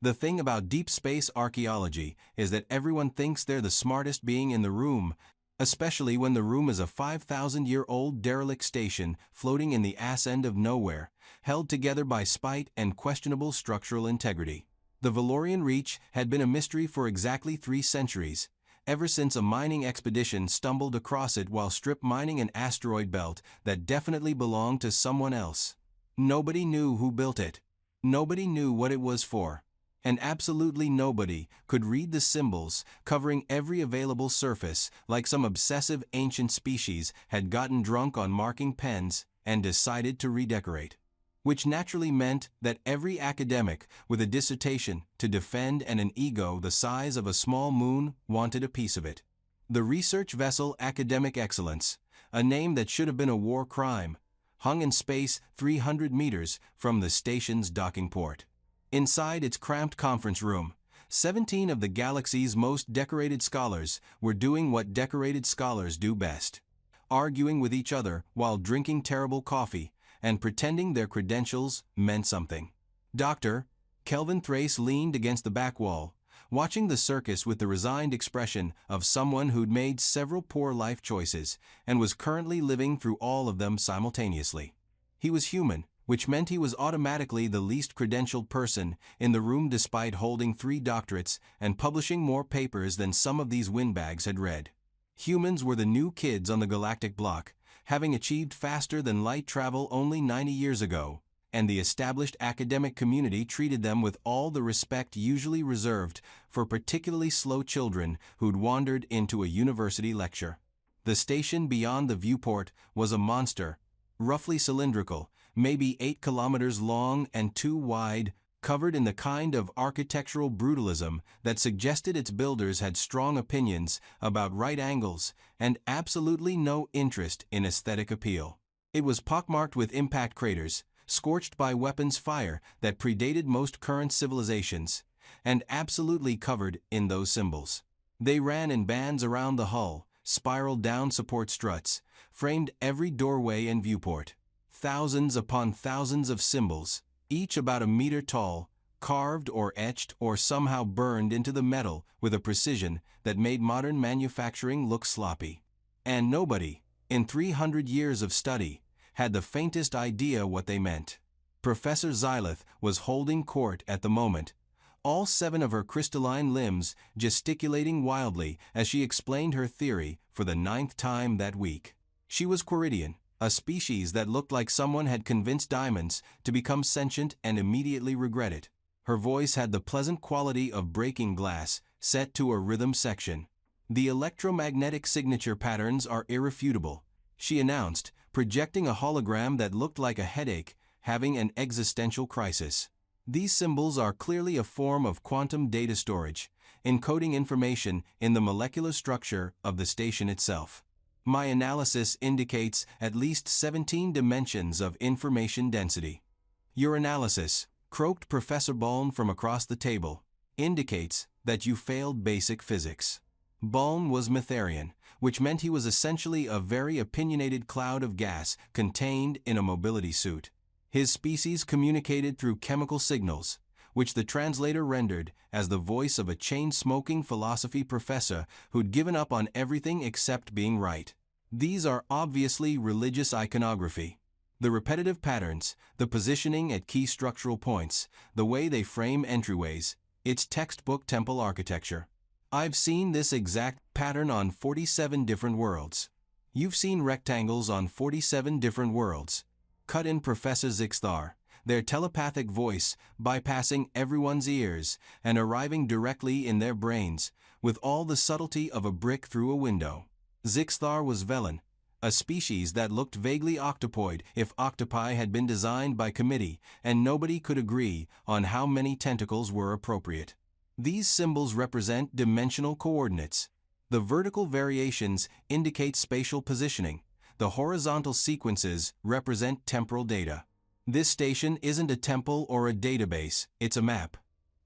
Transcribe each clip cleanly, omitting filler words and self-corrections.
The thing about deep space archaeology is that everyone thinks they're the smartest being in the room, especially when the room is a 5,000-year-old derelict station floating in the ass end of nowhere, held together by spite and questionable structural integrity. The Valorian Reach had been a mystery for exactly 3 centuries, ever since a mining expedition stumbled across it while strip mining an asteroid belt that definitely belonged to someone else. Nobody knew who built it. Nobody knew what it was for. And absolutely nobody could read the symbols covering every available surface, like some obsessive ancient species had gotten drunk on marking pens and decided to redecorate. Which naturally meant that every academic with a dissertation to defend and an ego the size of a small moon wanted a piece of it. The research vessel Academic Excellence, a name that should have been a war crime, hung in space 300 meters from the station's docking port. Inside its cramped conference room, 17 of the galaxy's most decorated scholars were doing what decorated scholars do best: arguing with each other while drinking terrible coffee and pretending their credentials meant something. Dr. Kelvin Thrace leaned against the back wall, watching the circus with the resigned expression of someone who'd made several poor life choices and was currently living through all of them simultaneously. He was human, which meant he was automatically the least credentialed person in the room despite holding 3 doctorates and publishing more papers than some of these windbags had read. Humans were the new kids on the galactic block, having achieved faster than light travel only 90 years ago, and the established academic community treated them with all the respect usually reserved for particularly slow children who'd wandered into a university lecture. The station beyond the viewport was a monster, roughly cylindrical, maybe 8 kilometers long and 2 wide, covered in the kind of architectural brutalism that suggested its builders had strong opinions about right angles and absolutely no interest in aesthetic appeal. It was pockmarked with impact craters, scorched by weapons fire that predated most current civilizations, and absolutely covered in those symbols. They ran in bands around the hull, spiraled down support struts, framed every doorway and viewport. Thousands upon thousands of symbols, each about a meter tall, carved or etched or somehow burned into the metal with a precision that made modern manufacturing look sloppy. And nobody, in 300 years of study, had the faintest idea what they meant. Professor Xylith was holding court at the moment, all 7 of her crystalline limbs gesticulating wildly as she explained her theory for the 9th time that week. She was Quiridian, a species that looked like someone had convinced diamonds to become sentient and immediately regret it. Her voice had the pleasant quality of breaking glass set to a rhythm section. The electromagnetic signature patterns are irrefutable, she announced, projecting a hologram that looked like a headache having an existential crisis. These symbols are clearly a form of quantum data storage, encoding information in the molecular structure of the station itself. My analysis indicates at least 17 dimensions of information density. Your analysis, croaked Professor Baln from across the table, indicates that you failed basic physics. Baln was Mytharian, which meant he was essentially a very opinionated cloud of gas contained in a mobility suit. His species communicated through chemical signals, which the translator rendered as the voice of a chain-smoking philosophy professor who'd given up on everything except being right. These are obviously religious iconography. The repetitive patterns, the positioning at key structural points, the way they frame entryways, it's textbook temple architecture. I've seen this exact pattern on 47 different worlds. You've seen rectangles on 47 different worlds. Cut in Professor Zixthar, their telepathic voice bypassing everyone's ears and arriving directly in their brains, with all the subtlety of a brick through a window. Zixthar was Velen, a species that looked vaguely octopoid if octopi had been designed by committee and nobody could agree on how many tentacles were appropriate. These symbols represent dimensional coordinates. The vertical variations indicate spatial positioning. The horizontal sequences represent temporal data. This station isn't a temple or a database, it's a map.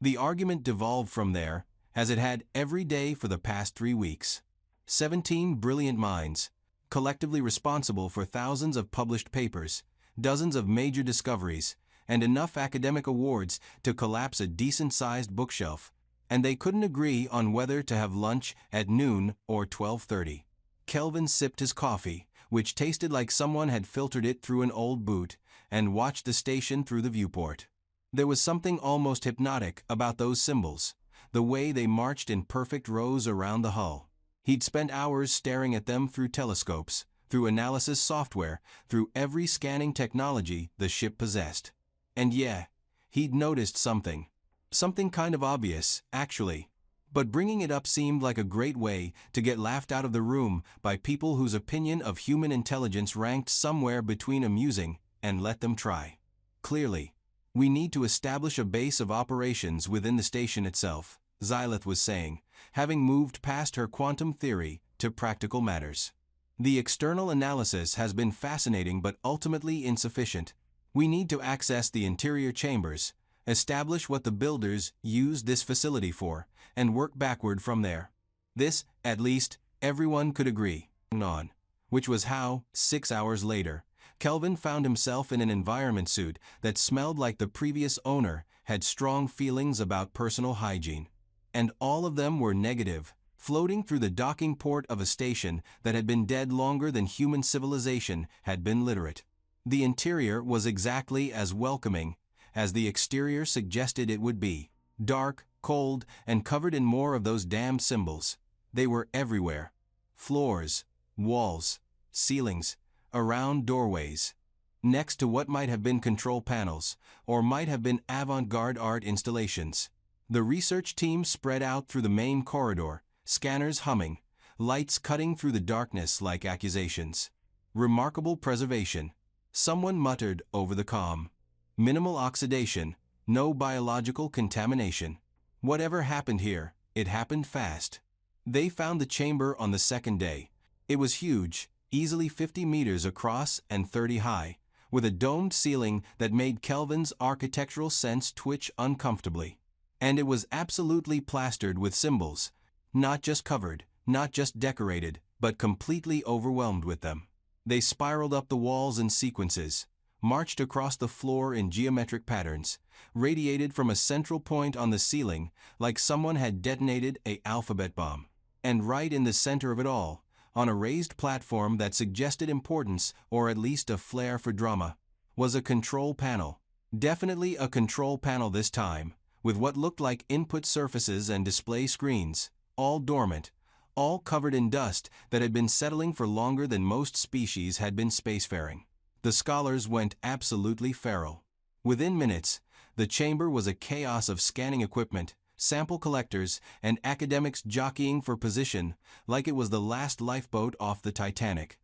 The argument devolved from there, as it had every day for the past 3 weeks. 17 brilliant minds, collectively responsible for thousands of published papers, dozens of major discoveries, and enough academic awards to collapse a decent-sized bookshelf, and they couldn't agree on whether to have lunch at noon or 12:30. Kelvin sipped his coffee, which tasted like someone had filtered it through an old boot, and watched the station through the viewport. There was something almost hypnotic about those symbols, the way they marched in perfect rows around the hull. He'd spent hours staring at them through telescopes, through analysis software, through every scanning technology the ship possessed. And yeah, he'd noticed something. Something kind of obvious, actually. But bringing it up seemed like a great way to get laughed out of the room by people whose opinion of human intelligence ranked somewhere between amusing and let them try. Clearly, we need to establish a base of operations within the station itself, Xylith was saying, having moved past her quantum theory to practical matters. The external analysis has been fascinating but ultimately insufficient. We need to access the interior chambers, establish what the builders used this facility for, and work backward from there. This, at least, everyone could agree on. Which was how, 6 hours later, Kelvin found himself in an environment suit that smelled like the previous owner had strong feelings about personal hygiene. And all of them were negative, floating through the docking port of a station that had been dead longer than human civilization had been literate. The interior was exactly as welcoming as the exterior suggested it would be. Dark, cold, and covered in more of those damned symbols. They were everywhere. Floors, walls, ceilings, around doorways. Next to what might have been control panels, or might have been avant-garde art installations. The research team spread out through the main corridor, scanners humming, lights cutting through the darkness like accusations. Remarkable preservation. Someone muttered over the comm. Minimal oxidation, no biological contamination. Whatever happened here, it happened fast. They found the chamber on the second day. It was huge, easily 50 meters across and 30 high, with a domed ceiling that made Kelvin's architectural sense twitch uncomfortably. And it was absolutely plastered with symbols, not just covered, not just decorated, but completely overwhelmed with them. They spiraled up the walls in sequences, marched across the floor in geometric patterns, radiated from a central point on the ceiling like someone had detonated an alphabet bomb. And right in the center of it all, on a raised platform that suggested importance or at least a flair for drama, was a control panel. Definitely a control panel this time, with what looked like input surfaces and display screens, all dormant, all covered in dust that had been settling for longer than most species had been spacefaring. The scholars went absolutely feral. Within minutes, the chamber was a chaos of scanning equipment, sample collectors, and academics jockeying for position like it was the last lifeboat off the Titanic.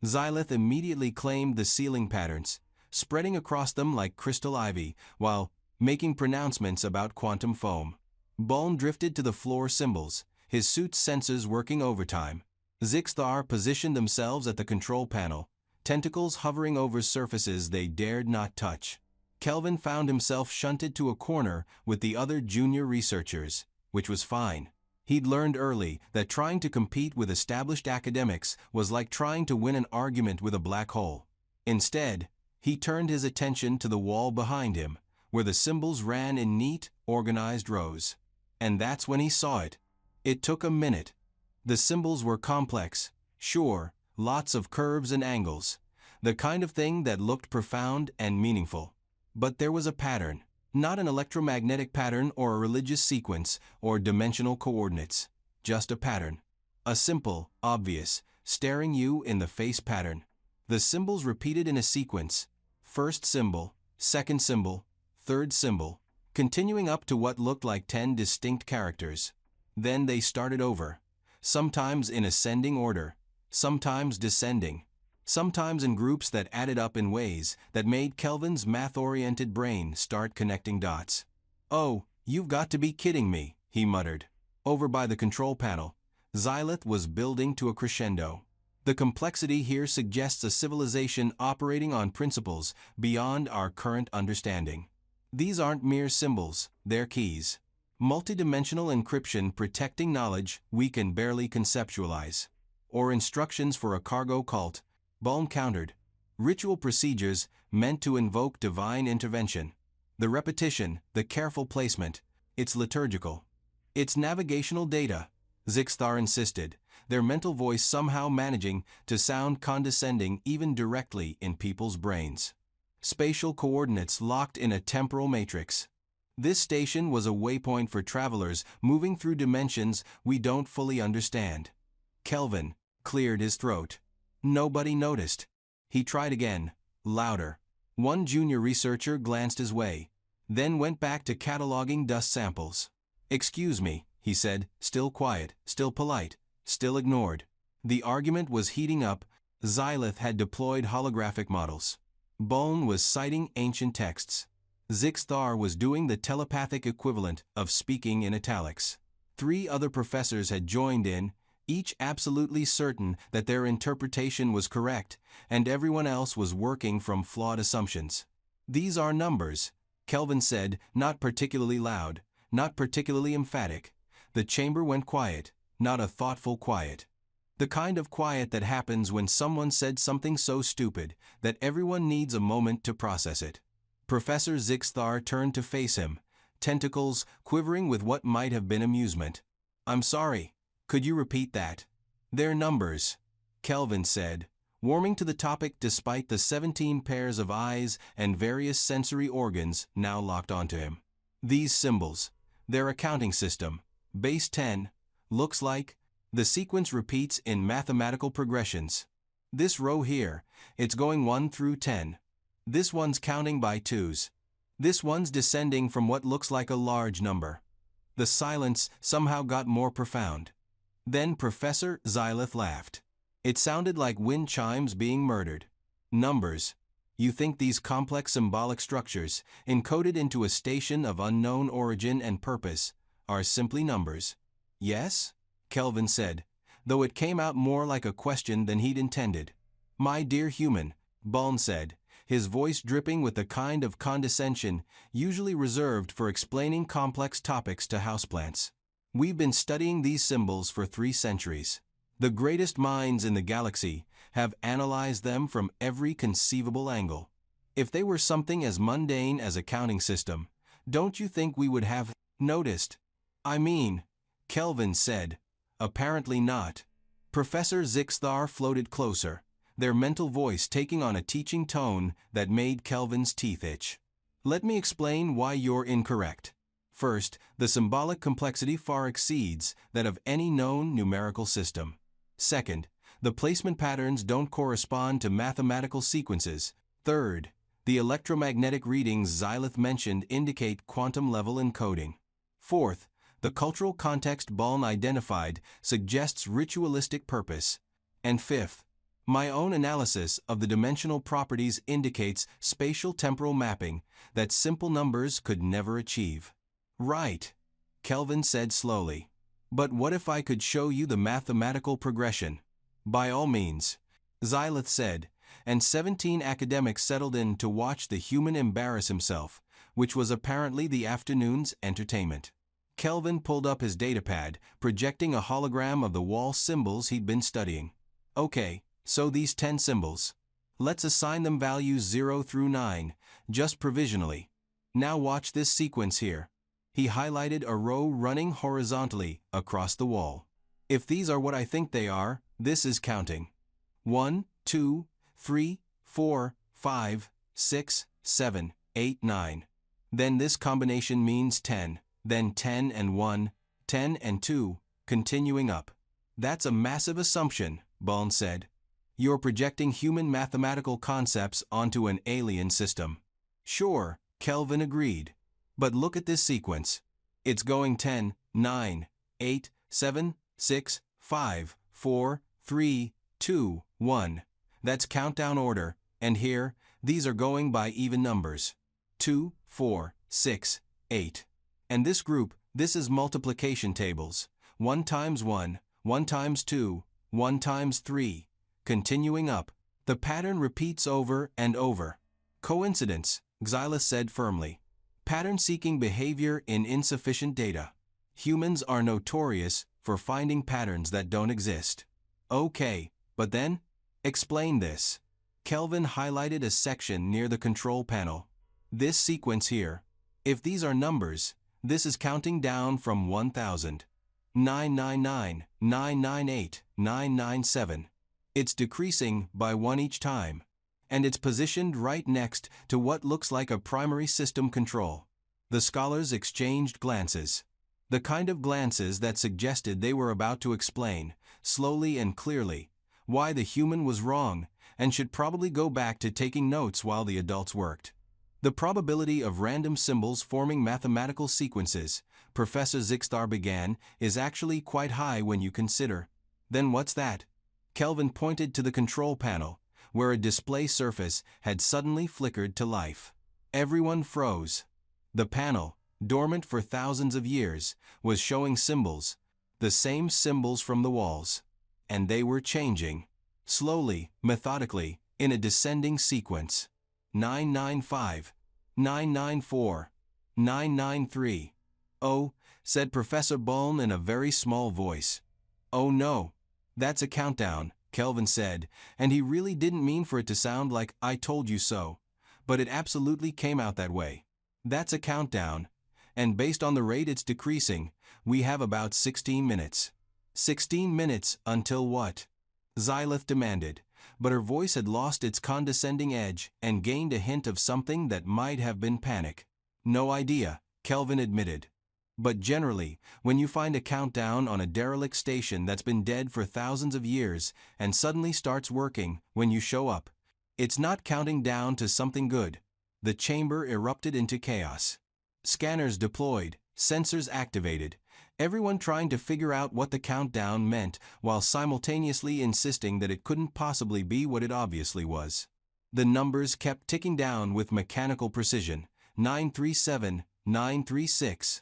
Xylith immediately claimed the ceiling patterns, spreading across them like crystal ivy, while making pronouncements about quantum foam. Buln drifted to the floor symbols, his suit's sensors working overtime. Zixthar positioned themselves at the control panel, tentacles hovering over surfaces they dared not touch. Kelvin found himself shunted to a corner with the other junior researchers, which was fine. He'd learned early that trying to compete with established academics was like trying to win an argument with a black hole. Instead, he turned his attention to the wall behind him, where the symbols ran in neat, organized rows. And that's when he saw it. It took a minute. The symbols were complex, sure, lots of curves and angles, the kind of thing that looked profound and meaningful. But there was a pattern, not an electromagnetic pattern or a religious sequence or dimensional coordinates, just a pattern. A simple, obvious, staring you in the face pattern. The symbols repeated in a sequence, first symbol, second symbol, third symbol, continuing up to what looked like 10 distinct characters. Then they started over, sometimes in ascending order, sometimes descending, sometimes in groups that added up in ways that made Kelvin's math-oriented brain start connecting dots. "Oh, you've got to be kidding me," he muttered. Over by the control panel, Xylith was building to a crescendo. The complexity here suggests a civilization operating on principles beyond our current understanding. These aren't mere symbols, they're keys. Multidimensional encryption protecting knowledge we can barely conceptualize. Or instructions for a cargo cult, Buln countered. Ritual procedures meant to invoke divine intervention. The repetition, the careful placement, it's liturgical. It's navigational data, Zixthar insisted, their mental voice somehow managing to sound condescending even directly in people's brains. Spatial coordinates locked in a temporal matrix. This station was a waypoint for travelers moving through dimensions we don't fully understand. Kelvin cleared his throat. Nobody noticed. He tried again, louder. One junior researcher glanced his way, then went back to cataloging dust samples. "Excuse me," he said, still quiet, still polite, still ignored. The argument was heating up. Xylith had deployed holographic models. Buln was citing ancient texts. Zixthar was doing the telepathic equivalent of speaking in italics. 3 other professors had joined in, each absolutely certain that their interpretation was correct, and everyone else was working from flawed assumptions. "These are numbers," Kelvin said, not particularly loud, not particularly emphatic. The chamber went quiet, not a thoughtful quiet. The kind of quiet that happens when someone said something so stupid that everyone needs a moment to process it. Professor Zixthar turned to face him, tentacles quivering with what might have been amusement. "I'm sorry. Could you repeat that?" "They're numbers," Kelvin said, warming to the topic despite the 17 pairs of eyes and various sensory organs now locked onto him. "These symbols, their accounting system, base 10, looks like, the sequence repeats in mathematical progressions. This row here, it's going 1 through 10. This one's counting by 2s. This one's descending from what looks like a large number." The silence somehow got more profound. Then Professor Xylith laughed. It sounded like wind chimes being murdered. "Numbers. You think these complex symbolic structures, encoded into a station of unknown origin and purpose, are simply numbers?" "Yes," Kelvin said, though it came out more like a question than he'd intended. "My dear human," Buln said, his voice dripping with the kind of condescension usually reserved for explaining complex topics to houseplants. "We've been studying these symbols for 3 centuries. The greatest minds in the galaxy have analyzed them from every conceivable angle. If they were something as mundane as a counting system, don't you think we would have noticed?" "I mean," Kelvin said, "apparently not." Professor Zixthar floated closer, their mental voice taking on a teaching tone that made Kelvin's teeth itch. "Let me explain why you're incorrect. First, the symbolic complexity far exceeds that of any known numerical system. Second, the placement patterns don't correspond to mathematical sequences. Third, the electromagnetic readings Xylith mentioned indicate quantum-level encoding. Fourth, the cultural context Buln identified suggests ritualistic purpose. And fifth, my own analysis of the dimensional properties indicates spatial temporal mapping that simple numbers could never achieve." "Right," Kelvin said slowly. "But what if I could show you the mathematical progression?" "By all means," Xylith said, and 17 academics settled in to watch the human embarrass himself, which was apparently the afternoon's entertainment. Kelvin pulled up his datapad, projecting a hologram of the wall symbols he'd been studying. "Okay, so these 10 symbols. Let's assign them values 0 through 9, just provisionally. Now watch this sequence here." He highlighted a row running horizontally across the wall. "If these are what I think they are, this is counting. 1, 2, 3, 4, 5, 6, 7, 8, 9. Then this combination means 10, then 10 and 1, 10 and 2, continuing up." "That's a massive assumption," Buln said. "You're projecting human mathematical concepts onto an alien system." "Sure," Kelvin agreed. "But look at this sequence. It's going 10, 9, 8, 7, 6, 5, 4, 3, 2, 1. That's countdown order, and here, these are going by even numbers. 2, 4, 6, 8. And this group, this is multiplication tables. 1 times 1, 1 times 2, 1 times 3. Continuing up. The pattern repeats over and over." "Coincidence," Xylith said firmly. "Pattern-seeking behavior in insufficient data. Humans are notorious for finding patterns that don't exist." "Okay, but then? Explain this." Kelvin highlighted a section near the control panel. This sequence here. If these are numbers, this is counting down from 1000. 999, 998, 997. It's decreasing by 1 each time. And it's positioned right next to what looks like a primary system control. The scholars exchanged glances. The kind of glances that suggested they were about to explain, slowly and clearly, why the human was wrong and should probably go back to taking notes while the adults worked. The probability of random symbols forming mathematical sequences, Professor Zixthar began, is actually quite high when you consider. Then what's that? Kelvin pointed to the control panel, where a display surface had suddenly flickered to life. Everyone froze. The panel, dormant for thousands of years, was showing symbols, the same symbols from the walls. And they were changing. Slowly, methodically, in a descending sequence. 995, 994, 993. Oh, said Professor Buln in a very small voice. Oh no, that's a countdown, Kelvin said, and he really didn't mean for it to sound like "I told you so," but it absolutely came out that way. That's a countdown, and based on the rate it's decreasing, we have about 16 minutes. 16 minutes until what? Xylith demanded, but her voice had lost its condescending edge and gained a hint of something that might have been panic. No idea, Kelvin admitted. But generally, when you find a countdown on a derelict station that's been dead for thousands of years and suddenly starts working when you show up, it's not counting down to something good. The chamber erupted into chaos. Scanners deployed, sensors activated, everyone trying to figure out what the countdown meant while simultaneously insisting that it couldn't possibly be what it obviously was. The numbers kept ticking down with mechanical precision. 937, 936,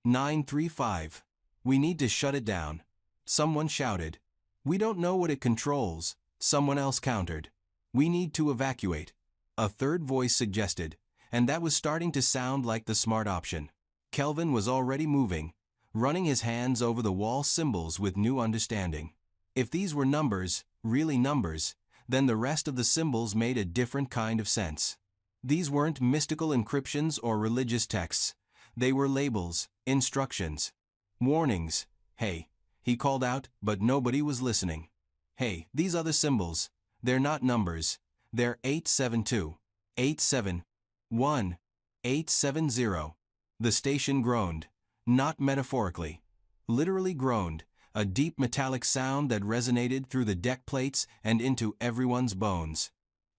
935. We need to shut it down. Someone shouted. We don't know what it controls, someone else countered. We need to evacuate. A third voice suggested, and that was starting to sound like the smart option. Kelvin was already moving, running his hands over the wall symbols with new understanding. If these were numbers, really numbers, then the rest of the symbols made a different kind of sense. These weren't mystical encryptions or religious texts. They were labels, instructions, warnings. Hey, he called out, but nobody was listening. Hey, these other symbols, they're not numbers. They're 872, 871, 870. The station groaned. Not metaphorically. Literally groaned, a deep metallic sound that resonated through the deck plates and into everyone's bones.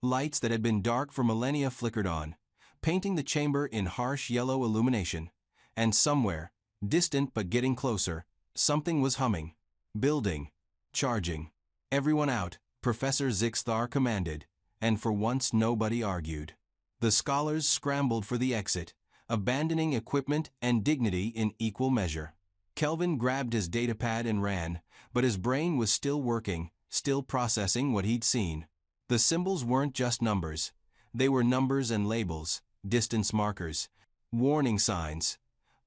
Lights that had been dark for millennia flickered on, painting the chamber in harsh yellow illumination. And somewhere, distant but getting closer, something was humming, building, charging. Everyone out, Professor Zixthar commanded, and for once nobody argued. The scholars scrambled for the exit, abandoning equipment and dignity in equal measure. Kelvin grabbed his datapad and ran, but his brain was still working, still processing what he'd seen. The symbols weren't just numbers. They were numbers and labels, distance markers, warning signs,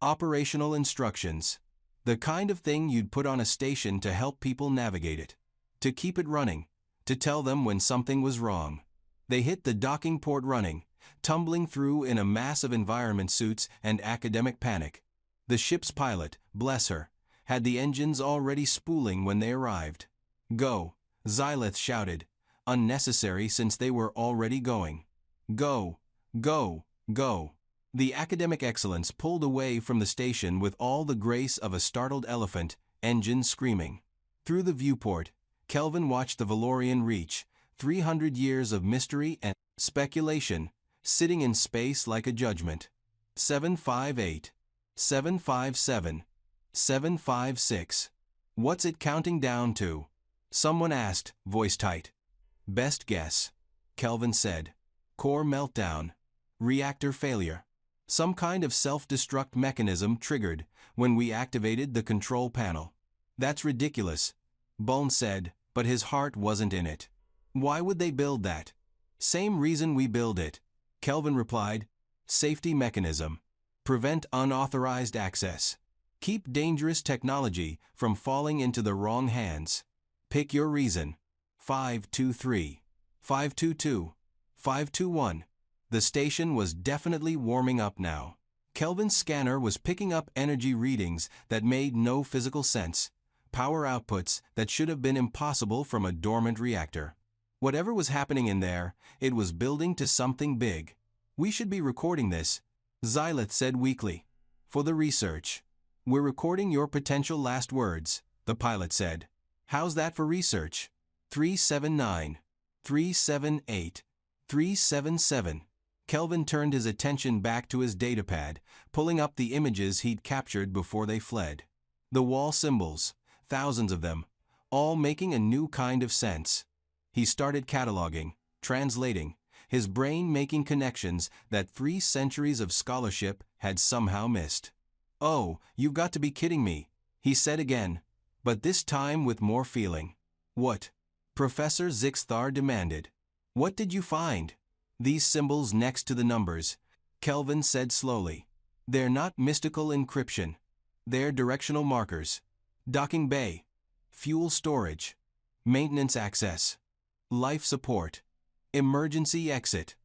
operational instructions. The kind of thing you'd put on a station to help people navigate it, to keep it running, to tell them when something was wrong. They hit the docking port running, tumbling through in a mass of environment suits and academic panic. The ship's pilot, bless her, had the engines already spooling when they arrived. Go, Xylith shouted, unnecessary since they were already going. Go, go, go. The academic excellence pulled away from the station with all the grace of a startled elephant, engines screaming. Through the viewport, Kelvin watched the Valorian reach, 300 years of mystery and speculation, sitting in space like a judgment. 758, 757, 756. What's it counting down to? Someone asked, voice tight. Best guess, Kelvin said. Core meltdown. Reactor failure. Some kind of self-destruct mechanism triggered when we activated the control panel. That's ridiculous, Buln said, but his heart wasn't in it. Why would they build that? Same reason we build it, Kelvin replied. Safety mechanism. Prevent unauthorized access. Keep dangerous technology from falling into the wrong hands. Pick your reason. 523. 522. 521. The station was definitely warming up now. Kelvin's scanner was picking up energy readings that made no physical sense, power outputs that should have been impossible from a dormant reactor. Whatever was happening in there, it was building to something big. We should be recording this, Xylith said weakly. For the research. We're recording your potential last words, the pilot said. How's that for research? 379. 378. 377. Kelvin turned his attention back to his datapad, pulling up the images he'd captured before they fled. The wall symbols, thousands of them, all making a new kind of sense. He started cataloging, translating, his brain making connections that 3 centuries of scholarship had somehow missed. Oh, you've got to be kidding me, he said again, but this time with more feeling. What? Professor Zixthar demanded. What did you find? These symbols next to the numbers, Kelvin said slowly. They're not mystical encryption. They're directional markers. Docking bay. Fuel storage. Maintenance access. Life support. Emergency exit.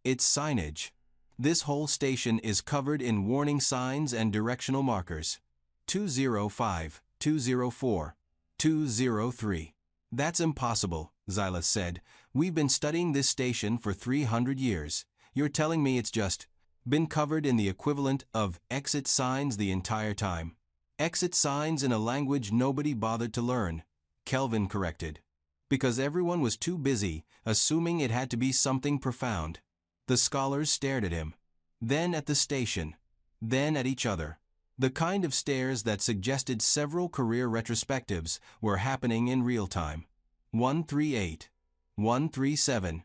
It's signage. This whole station is covered in warning signs and directional markers. 205, 204, 203. That's impossible, Xylith said. We've been studying this station for 300 years. You're telling me it's just been covered in the equivalent of exit signs the entire time. Exit signs in a language nobody bothered to learn, Kelvin corrected. Because everyone was too busy, assuming it had to be something profound. The scholars stared at him, then at the station, then at each other. The kind of stares that suggested several career retrospectives were happening in real time. 138. 137.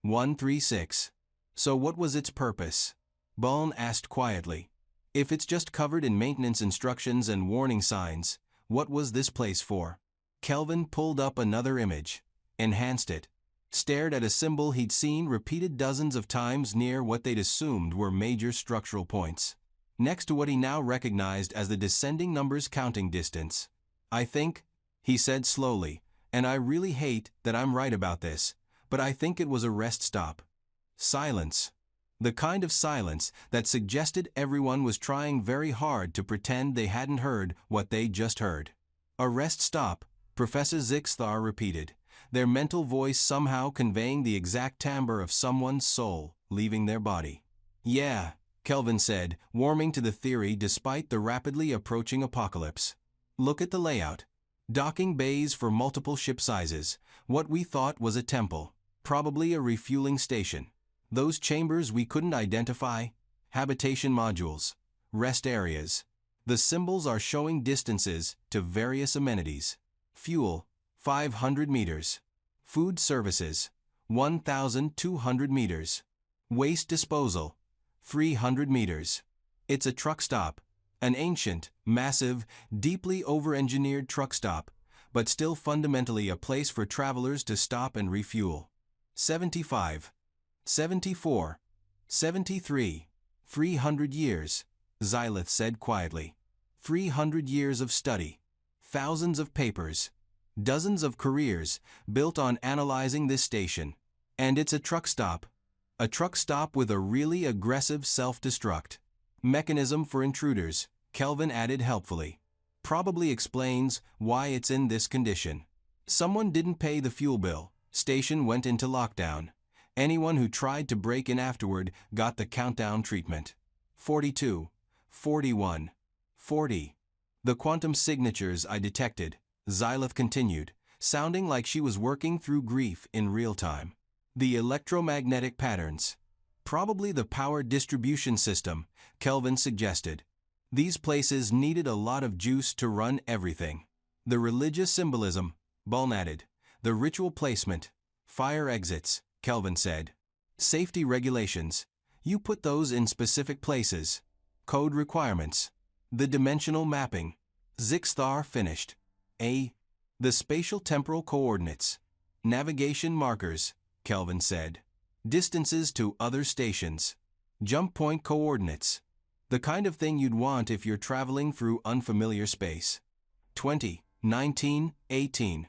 136. So what was its purpose? Baln asked quietly. If it's just covered in maintenance instructions and warning signs, what was this place for? Kelvin pulled up another image, enhanced it, stared at a symbol he'd seen repeated dozens of times near what they'd assumed were major structural points, next to what he now recognized as the descending numbers counting distance. I think, he said slowly, and I really hate that I'm right about this, but I think it was a rest stop. Silence. The kind of silence that suggested everyone was trying very hard to pretend they hadn't heard what they just heard. A rest stop, Professor Zixthar repeated, their mental voice somehow conveying the exact timbre of someone's soul leaving their body. Yeah, Kelvin said, warming to the theory despite the rapidly approaching apocalypse. Look at the layout. Docking bays for multiple ship sizes, what we thought was a temple, probably a refueling station. Those chambers we couldn't identify, habitation modules, rest areas. The symbols are showing distances to various amenities. Fuel, 500 meters. Food services, 1,200 meters. Waste disposal, 300 meters. It's a truck stop, an ancient, massive, deeply over-engineered truck stop, but still fundamentally a place for travelers to stop and refuel. 75. 74. 73. 300 years, Xylith said quietly. 300 years of study. Thousands of papers. Dozens of careers built on analyzing this station. And it's a truck stop. A truck stop with a really aggressive self-destruct mechanism for intruders, Kelvin added helpfully. Probably explains why it's in this condition. Someone didn't pay the fuel bill. Station went into lockdown. Anyone who tried to break in afterward got the countdown treatment. 42. 41. 40. The quantum signatures I detected, Xylith continued, sounding like she was working through grief in real time. The electromagnetic patterns. Probably the power distribution system, Kelvin suggested. These places needed a lot of juice to run everything. The religious symbolism, Baln added. The ritual placement. Fire exits, Kelvin said. Safety regulations. You put those in specific places. Code requirements. The dimensional mapping. Zixthar finished. The spatial temporal coordinates. Navigation markers, Kelvin said. Distances to other stations. Jump point coordinates. The kind of thing you'd want if you're traveling through unfamiliar space. 20, 19, 18.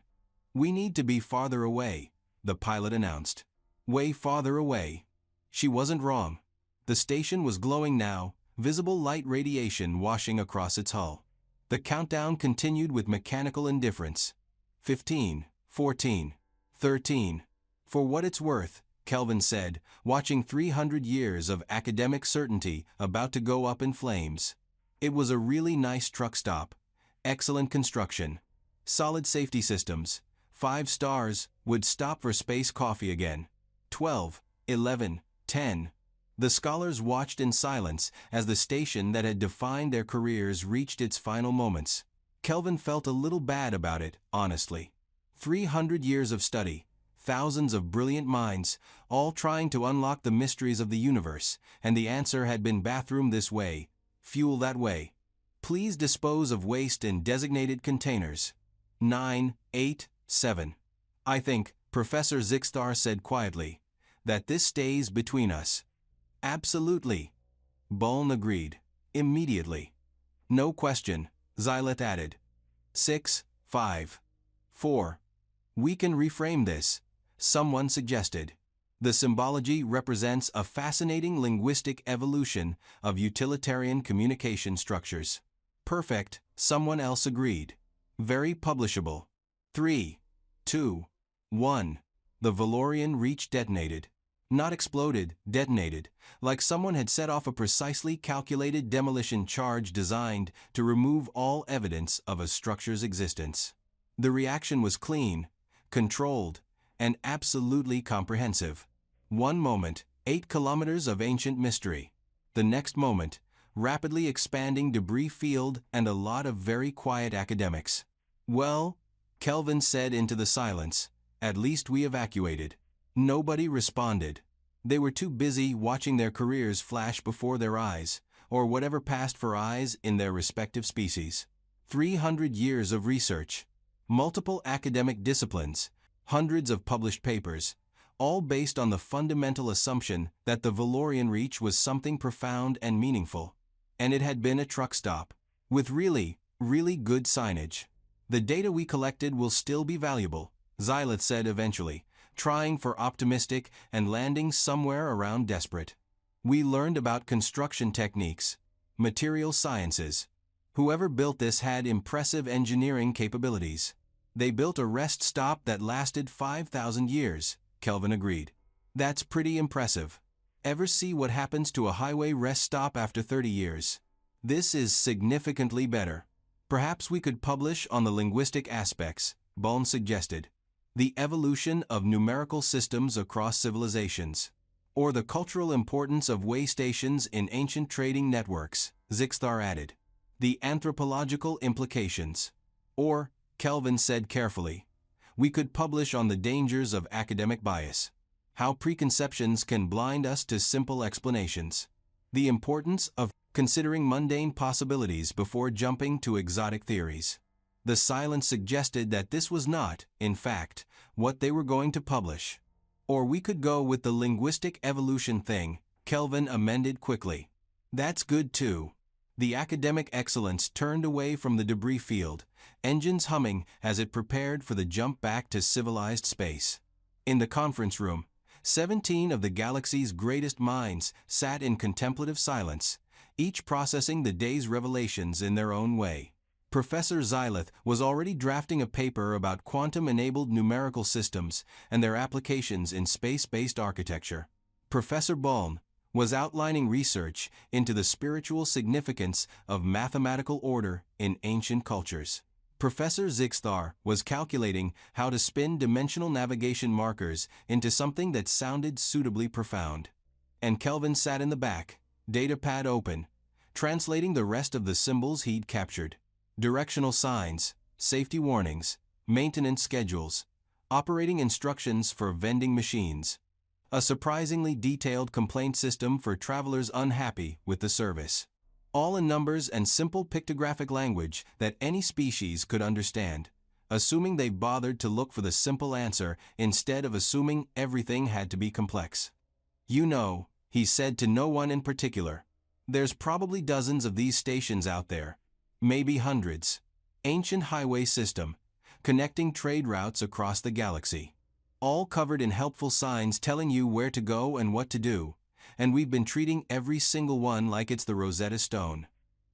We need to be farther away, the pilot announced. way farther away. She wasn't wrong. The station was glowing now, visible light radiation washing across its hull. The countdown continued with mechanical indifference. 15, 14, 13. For what it's worth, Kelvin said, watching 300 years of academic certainty about to go up in flames. It was a really nice truck stop. Excellent construction. Solid safety systems. 5 stars, would stop for space coffee again. 12, 11, 10. The scholars watched in silence as the station that had defined their careers reached its final moments. Kelvin felt a little bad about it, honestly. 300 years of study, thousands of brilliant minds, all trying to unlock the mysteries of the universe, and the answer had been bathroom this way, fuel that way. Please dispose of waste in designated containers. 9, 8, 7. I think, Professor Zixtar said quietly, that this stays between us. Absolutely. Buln agreed. Immediately. No question, Xyleth added. 6, 5, 4. We can reframe this, someone suggested. The symbology represents a fascinating linguistic evolution of utilitarian communication structures. Perfect, someone else agreed. Very publishable. 3, 2, 1. The Valorian Reach detonated. Not exploded, detonated, like someone had set off a precisely calculated demolition charge designed to remove all evidence of a structure's existence. The reaction was clean, controlled, and absolutely comprehensive. One moment, 8 kilometers of ancient mystery. The next moment, rapidly expanding debris field and a lot of very quiet academics. Well, Kelvin said into the silence, at least we evacuated. Nobody responded. They were too busy watching their careers flash before their eyes, or whatever passed for eyes in their respective species. 300 years of research, multiple academic disciplines, hundreds of published papers, all based on the fundamental assumption that the Valorian Reach was something profound and meaningful. And it had been a truck stop, with really, really good signage. The data we collected will still be valuable, Xyleth said eventually, trying for optimistic and landing somewhere around desperate. We learned about construction techniques, material sciences. Whoever built this had impressive engineering capabilities. They built a rest stop that lasted 5,000 years, Kelvin agreed. That's pretty impressive. Ever see what happens to a highway rest stop after 30 years? This is significantly better. Perhaps we could publish on the linguistic aspects, Buln suggested. The evolution of numerical systems across civilizations. Or the cultural importance of way stations in ancient trading networks, Zixtar added. The anthropological implications. Or, Kelvin said carefully, we could publish on the dangers of academic bias. How preconceptions can blind us to simple explanations. The importance of considering mundane possibilities before jumping to exotic theories. The silence suggested that this was not, in fact, what they were going to publish. Or we could go with the linguistic evolution thing, Kelvin amended quickly. That's good too. The academic excellence turned away from the debris field, engines humming as it prepared for the jump back to civilized space. In the conference room, 17 of the galaxy's greatest minds sat in contemplative silence, each processing the day's revelations in their own way. Professor Xyleth was already drafting a paper about quantum-enabled numerical systems and their applications in space-based architecture. Professor Buln was outlining research into the spiritual significance of mathematical order in ancient cultures. Professor Zixtar was calculating how to spin dimensional navigation markers into something that sounded suitably profound. And Kelvin sat in the back, datapad open, translating the rest of the symbols he'd captured. Directional signs, safety warnings, maintenance schedules, operating instructions for vending machines. A surprisingly detailed complaint system for travelers unhappy with the service. All in numbers and simple pictographic language that any species could understand, assuming they bothered to look for the simple answer instead of assuming everything had to be complex. You know, he said to no one in particular, there's probably dozens of these stations out there. Maybe hundreds. Ancient highway system, connecting trade routes across the galaxy. all covered in helpful signs telling you where to go and what to do, and we've been treating every single one like it's the Rosetta Stone.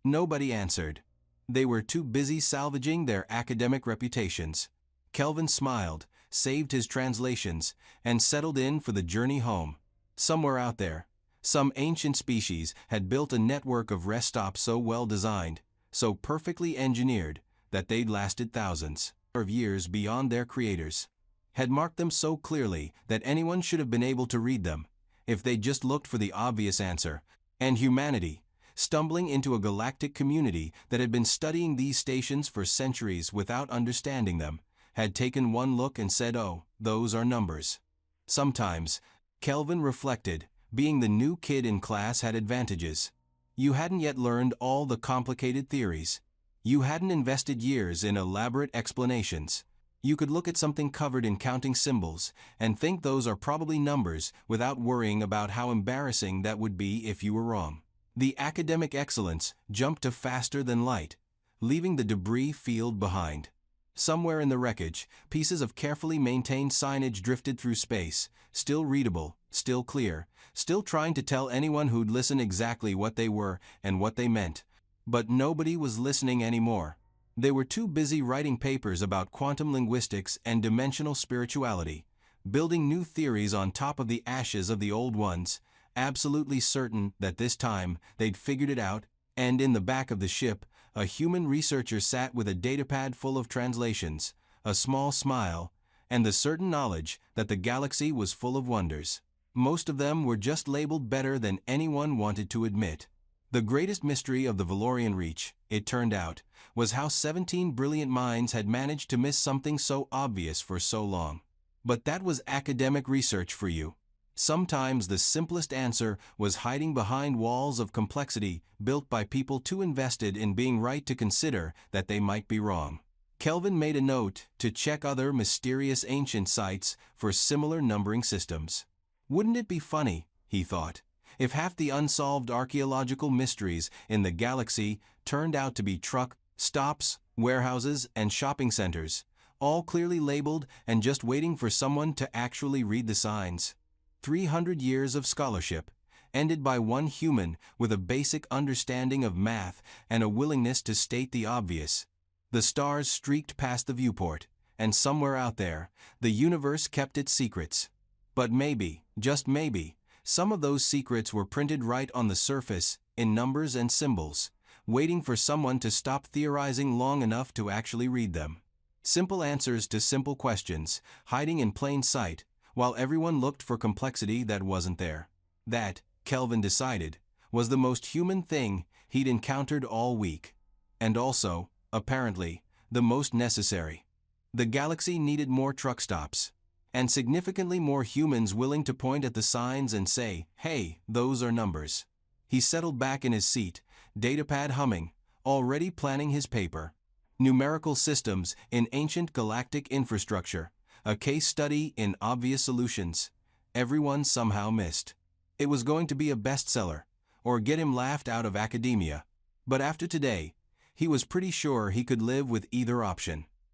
Nobody answered. They were too busy salvaging their academic reputations. Kelvin smiled, saved his translations, and settled in for the journey home. Somewhere out there, some ancient species had built a network of rest stops so well designed, so perfectly engineered, that they'd lasted thousands of years beyond their creators. Had marked them so clearly that anyone should have been able to read them, if they just looked for the obvious answer. And humanity, stumbling into a galactic community that had been studying these stations for centuries without understanding them, had taken one look and said, "Oh, those are numbers." Sometimes, Kelvin reflected, being the new kid in class had advantages. You hadn't yet learned all the complicated theories. You hadn't invested years in elaborate explanations. You could look at something covered in counting symbols and think those are probably numbers without worrying about how embarrassing that would be if you were wrong. The academic excellence jumped to faster than light, leaving the debris field behind. Somewhere in the wreckage, pieces of carefully maintained signage drifted through space, still readable, still clear, still trying to tell anyone who'd listen exactly what they were and what they meant. But nobody was listening anymore. They were too busy writing papers about quantum linguistics and dimensional spirituality, building new theories on top of the ashes of the old ones, absolutely certain that this time they'd figured it out. And in the back of the ship, a human researcher sat with a datapad full of translations, a small smile, and the certain knowledge that the galaxy was full of wonders. Most of them were just labeled better than anyone wanted to admit. The greatest mystery of the Valorian Reach, it turned out, was how 17 brilliant minds had managed to miss something so obvious for so long. But that was academic research for you. Sometimes the simplest answer was hiding behind walls of complexity built by people too invested in being right to consider that they might be wrong. Kelvin made a note to check other mysterious ancient sites for similar numbering systems. Wouldn't it be funny, he thought, if half the unsolved archaeological mysteries in the galaxy turned out to be truck stops, warehouses, and shopping centers, all clearly labeled and just waiting for someone to actually read the signs? 300 years of scholarship, ended by one human with a basic understanding of math and a willingness to state the obvious. The stars streaked past the viewport, and somewhere out there, the universe kept its secrets. But maybe, just maybe, some of those secrets were printed right on the surface, in numbers and symbols, waiting for someone to stop theorizing long enough to actually read them. Simple answers to simple questions, hiding in plain sight, while everyone looked for complexity that wasn't there. That, Kelvin decided, was the most human thing he'd encountered all week. And also, apparently, the most necessary. The galaxy needed more truck stops, and significantly more humans willing to point at the signs and say, "Hey, those are numbers." He settled back in his seat, datapad humming, already planning his paper. Numerical systems in ancient galactic infrastructure, a case study in obvious solutions. Everyone somehow missed. It was going to be a bestseller, or get him laughed out of academia. But after today, he was pretty sure he could live with either option.